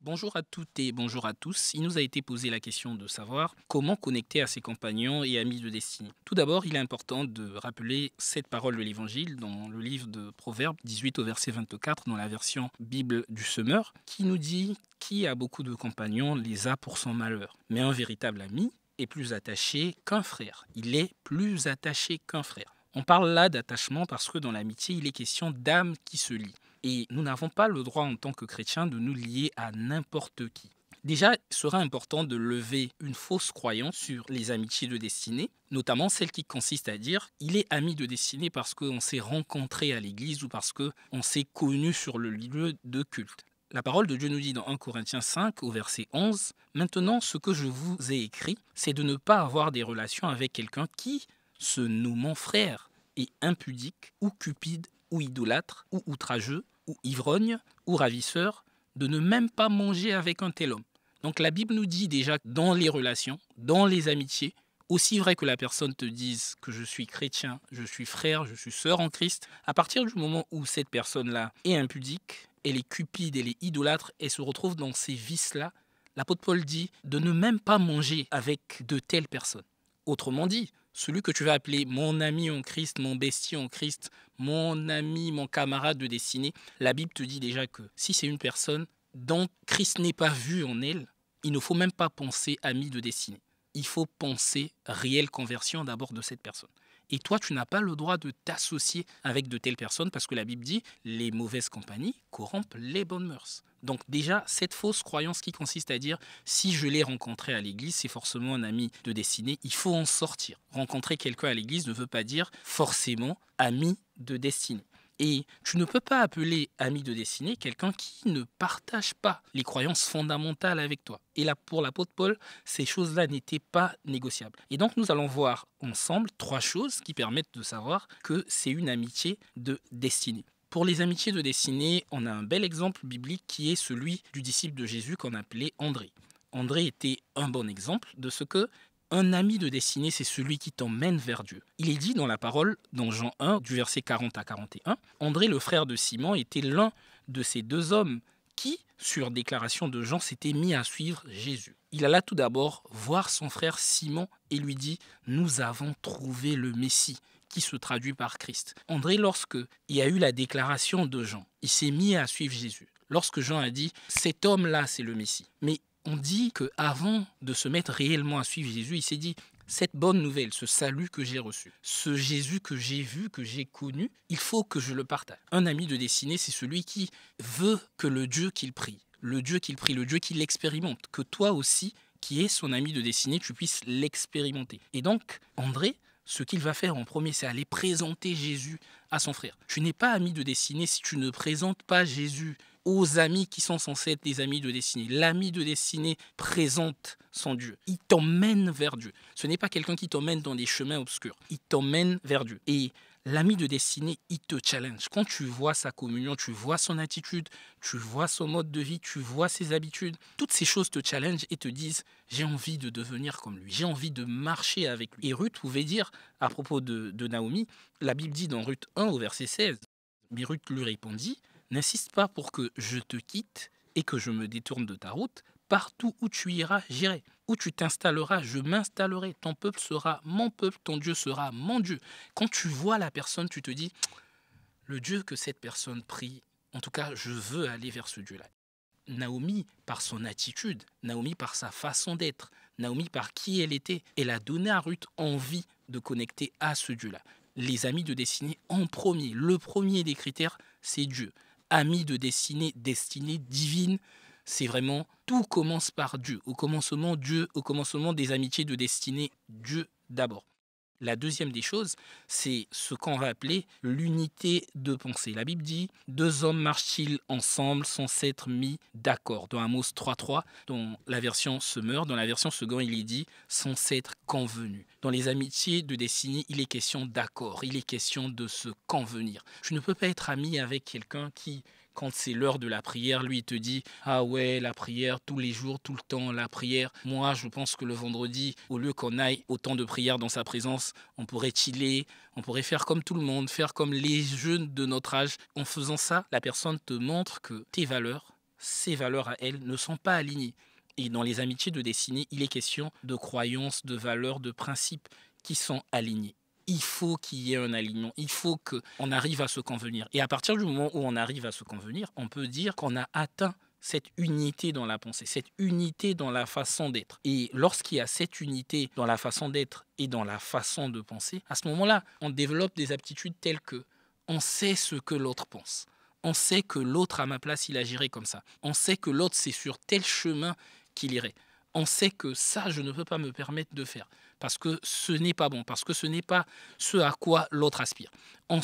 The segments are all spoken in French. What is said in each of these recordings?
Bonjour à toutes et bonjour à tous. Il nous a été posé la question de savoir comment connecter à ses compagnons et amis de destinée. Tout d'abord, il est important de rappeler cette parole de l'Évangile dans le livre de Proverbes 18 au verset 24 dans la version Bible du Semeur qui nous dit qui a beaucoup de compagnons les a pour son malheur. Mais un véritable ami est plus attaché qu'un frère. Il est plus attaché qu'un frère. On parle là d'attachement parce que dans l'amitié, il est question d'âme qui se lie. Et nous n'avons pas le droit en tant que chrétiens de nous lier à n'importe qui. Déjà, il sera important de lever une fausse croyance sur les amitiés de destinée, notamment celle qui consiste à dire il est ami de destinée parce qu'on s'est rencontré à l'église ou parce qu'on s'est connu sur le lieu de culte. La parole de Dieu nous dit dans 1 Corinthiens 5 au verset 11, maintenant ce que je vous ai écrit, c'est de ne pas avoir des relations avec quelqu'un qui, se nommant frère, est impudique ou cupide ou idolâtre ou outrageux ou ivrogne ou ravisseur, de ne même pas manger avec un tel homme. Donc la Bible nous dit déjà que dans les relations, dans les amitiés, aussi vrai que la personne te dise que je suis chrétien, je suis frère, je suis sœur en Christ, à partir du moment où cette personne-là est impudique, elle est cupide, elle est idolâtre, elle se retrouve dans ces vices-là, l'apôtre Paul dit de ne même pas manger avec de telles personnes. Autrement dit, celui que tu vas appeler mon ami en Christ, mon bestie en Christ, mon ami, mon camarade de destinée, la Bible te dit déjà que si c'est une personne dont Christ n'est pas vu en elle, il ne faut même pas penser ami de destinée. Il faut penser réelle conversion d'abord de cette personne. Et toi, tu n'as pas le droit de t'associer avec de telles personnes parce que la Bible dit les mauvaises compagnies corrompent les bonnes mœurs. Donc déjà, cette fausse croyance qui consiste à dire si je l'ai rencontré à l'église, c'est forcément un ami de destinée, il faut en sortir. Rencontrer quelqu'un à l'église ne veut pas dire forcément ami de destinée. Et tu ne peux pas appeler ami de destinée quelqu'un qui ne partage pas les croyances fondamentales avec toi. Et là, pour l'apôtre Paul, ces choses-là n'étaient pas négociables. Et donc, nous allons voir ensemble trois choses qui permettent de savoir que c'est une amitié de destinée. Pour les amitiés de destinée, on a un bel exemple biblique qui est celui du disciple de Jésus qu'on appelait André. André était un bon exemple de ce que un ami de destinée, c'est celui qui t'emmène vers Dieu. Il est dit dans la parole, dans Jean 1, du verset 40 à 41, André, le frère de Simon, était l'un de ces deux hommes qui, sur déclaration de Jean, s'était mis à suivre Jésus. Il alla tout d'abord voir son frère Simon et lui dit « Nous avons trouvé le Messie » qui se traduit par Christ. André, lorsque il y a eu la déclaration de Jean, il s'est mis à suivre Jésus. Lorsque Jean a dit « Cet homme-là, c'est le Messie ». Mais on dit qu'avant de se mettre réellement à suivre Jésus, il s'est dit cette bonne nouvelle, ce salut que j'ai reçu, ce Jésus que j'ai vu, que j'ai connu, il faut que je le partage. Un ami de destinée, c'est celui qui veut que le Dieu qu'il prie, le Dieu qu'il prie, le Dieu qu'il expérimente, que toi aussi, qui es son ami de destinée, tu puisses l'expérimenter. Et donc, André, ce qu'il va faire en premier, c'est aller présenter Jésus à son frère. Tu n'es pas ami de destinée si tu ne présentes pas Jésus aux amis qui sont censés être des amis de destinée. L'ami de destinée présente son Dieu. Il t'emmène vers Dieu. Ce n'est pas quelqu'un qui t'emmène dans des chemins obscurs. Il t'emmène vers Dieu. Et l'ami de destinée, il te challenge. Quand tu vois sa communion, tu vois son attitude, tu vois son mode de vie, tu vois ses habitudes, toutes ces choses te challengent et te disent j'ai envie de devenir comme lui, j'ai envie de marcher avec lui. Et Ruth pouvait dire, à propos de Naomi, la Bible dit dans Ruth 1 au verset 16, mais Ruth lui répondit n'insiste pas pour que je te quitte et que je me détourne de ta route. Partout où tu iras, j'irai. Où tu t'installeras, je m'installerai. Ton peuple sera mon peuple, ton Dieu sera mon Dieu. Quand tu vois la personne, tu te dis, le Dieu que cette personne prie, en tout cas, je veux aller vers ce Dieu-là. Naomi, par son attitude, Naomi, par sa façon d'être, Naomi, par qui elle était, elle a donné à Ruth envie de connecter à ce Dieu-là. Les amis de destinée en premier, le premier des critères, c'est Dieu. Amis de destinée, destinée divine, c'est vraiment tout commence par Dieu. Au commencement, Dieu, au commencement des amitiés de destinée, Dieu d'abord. La deuxième des choses, c'est ce qu'on va appeler l'unité de pensée. La Bible dit deux hommes marchent-ils ensemble sans s'être mis d'accord. Dans Amos 3.3, dans la version Semeur, dans la version Second, il est dit sans s'être convenu. Dans les amitiés de destinée, il est question d'accord, il est question de se convenir. Tu ne peux pas être ami avec quelqu'un qui, quand c'est l'heure de la prière, lui il te dit ah ouais, la prière tous les jours, tout le temps, la prière. Moi, je pense que le vendredi, au lieu qu'on aille autant de prières dans sa présence, on pourrait chiller, on pourrait faire comme tout le monde, faire comme les jeunes de notre âge. En faisant ça, la personne te montre que tes valeurs, ses valeurs à elle ne sont pas alignées. Et dans les amitiés de destinée, il est question de croyances, de valeurs, de principes qui sont alignés. Il faut qu'il y ait un alignement, il faut qu'on arrive à se convenir. Et à partir du moment où on arrive à se convenir, on peut dire qu'on a atteint cette unité dans la pensée, cette unité dans la façon d'être. Et lorsqu'il y a cette unité dans la façon d'être et dans la façon de penser, à ce moment-là, on développe des aptitudes telles que on sait ce que l'autre pense. On sait que l'autre, à ma place, il agirait comme ça. On sait que l'autre, c'est sur tel chemin qu'il irait. On sait que ça, je ne peux pas me permettre de faire parce que ce n'est pas bon, parce que ce n'est pas ce à quoi l'autre aspire. On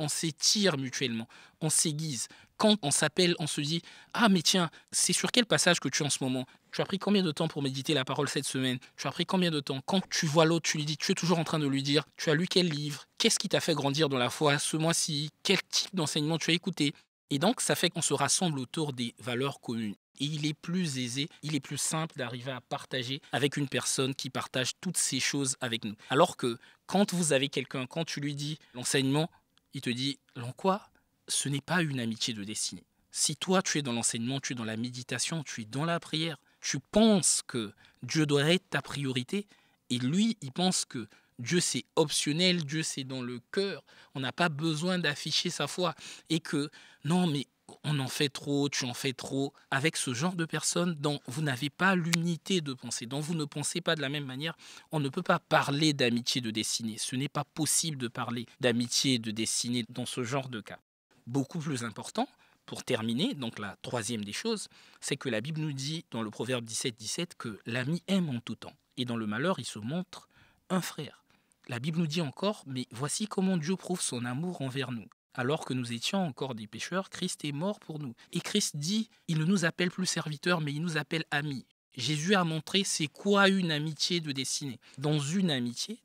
s'étire mutuellement, on s'aiguise. Quand on s'appelle, on se dit « Ah mais tiens, c'est sur quel passage que tu es en ce moment ? Tu as pris combien de temps pour méditer la parole cette semaine ? Tu as pris combien de temps ?» Quand tu vois l'autre, tu lui dis, tu es toujours en train de lui dire « Tu as lu quel livre ? Qu'est-ce qui t'a fait grandir dans la foi ce mois-ci ? Quel type d'enseignement tu as écouté ?» Et donc, ça fait qu'on se rassemble autour des valeurs communes. Et il est plus aisé, il est plus simple d'arriver à partager avec une personne qui partage toutes ces choses avec nous. Alors que quand vous avez quelqu'un, quand tu lui dis l'enseignement, il te dit « En quoi ? Ce n'est pas une amitié de destinée. » Si toi, tu es dans l'enseignement, tu es dans la méditation, tu es dans la prière, tu penses que Dieu doit être ta priorité, et lui, il pense que Dieu, c'est optionnel, Dieu, c'est dans le cœur, on n'a pas besoin d'afficher sa foi, et que non, mais on en fait trop, tu en fais trop, avec ce genre de personnes dont vous n'avez pas l'unité de pensée, dont vous ne pensez pas de la même manière, on ne peut pas parler d'amitié de destinée. Ce n'est pas possible de parler d'amitié de destinée dans ce genre de cas. Beaucoup plus important, pour terminer, donc la troisième des choses, c'est que la Bible nous dit dans le Proverbe 17 que l'ami aime en tout temps, et dans le malheur, il se montre un frère. La Bible nous dit encore, mais voici comment Dieu prouve son amour envers nous. Alors que nous étions encore des pécheurs, Christ est mort pour nous. Et Christ dit, il ne nous appelle plus serviteurs, mais il nous appelle amis. Jésus a montré c'est quoi une amitié de destinée. Dans une amitié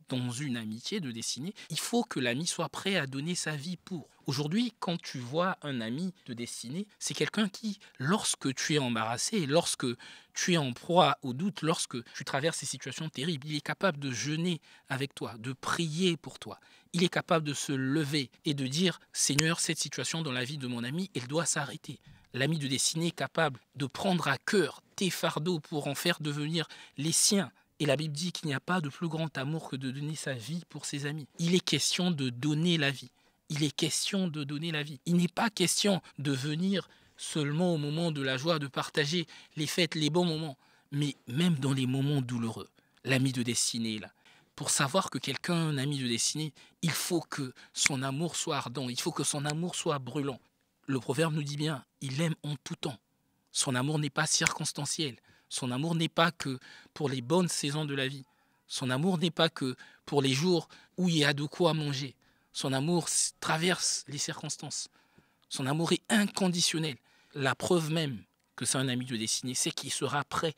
de destinée, il faut que l'ami soit prêt à donner sa vie pour. Aujourd'hui, quand tu vois un ami de destinée, c'est quelqu'un qui, lorsque tu es embarrassé, lorsque tu es en proie au doute, lorsque tu traverses ces situations terribles, il est capable de jeûner avec toi, de prier pour toi. Il est capable de se lever et de dire « Seigneur, cette situation dans la vie de mon ami, elle doit s'arrêter ». L'ami de destinée est capable de prendre à cœur tes fardeaux pour en faire devenir les siens. Et la Bible dit qu'il n'y a pas de plus grand amour que de donner sa vie pour ses amis. Il est question de donner la vie. Il est question de donner la vie. Il n'est pas question de venir seulement au moment de la joie, de partager les fêtes, les bons moments. Mais même dans les moments douloureux, l'ami de destinée est là. Pour savoir que quelqu'un est un ami de destinée, il faut que son amour soit ardent, il faut que son amour soit brûlant. Le proverbe nous dit bien, il aime en tout temps. Son amour n'est pas circonstanciel. Son amour n'est pas que pour les bonnes saisons de la vie. Son amour n'est pas que pour les jours où il y a de quoi manger. Son amour traverse les circonstances. Son amour est inconditionnel. La preuve même que c'est un ami de destinée, c'est qu'il sera prêt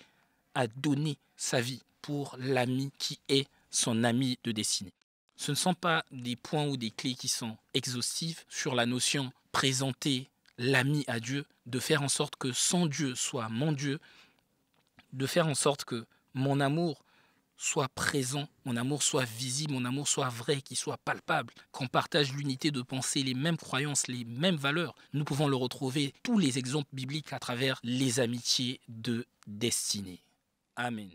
à donner sa vie pour l'ami qui est son ami de destinée. Ce ne sont pas des points ou des clés qui sont exhaustifs sur la notion présenter l'ami à Dieu, de faire en sorte que son Dieu soit mon Dieu, de faire en sorte que mon amour soit présent, mon amour soit visible, mon amour soit vrai, qu'il soit palpable, qu'on partage l'unité de pensée, les mêmes croyances, les mêmes valeurs. Nous pouvons le retrouver, tous les exemples bibliques à travers les amitiés de destinée. Amen.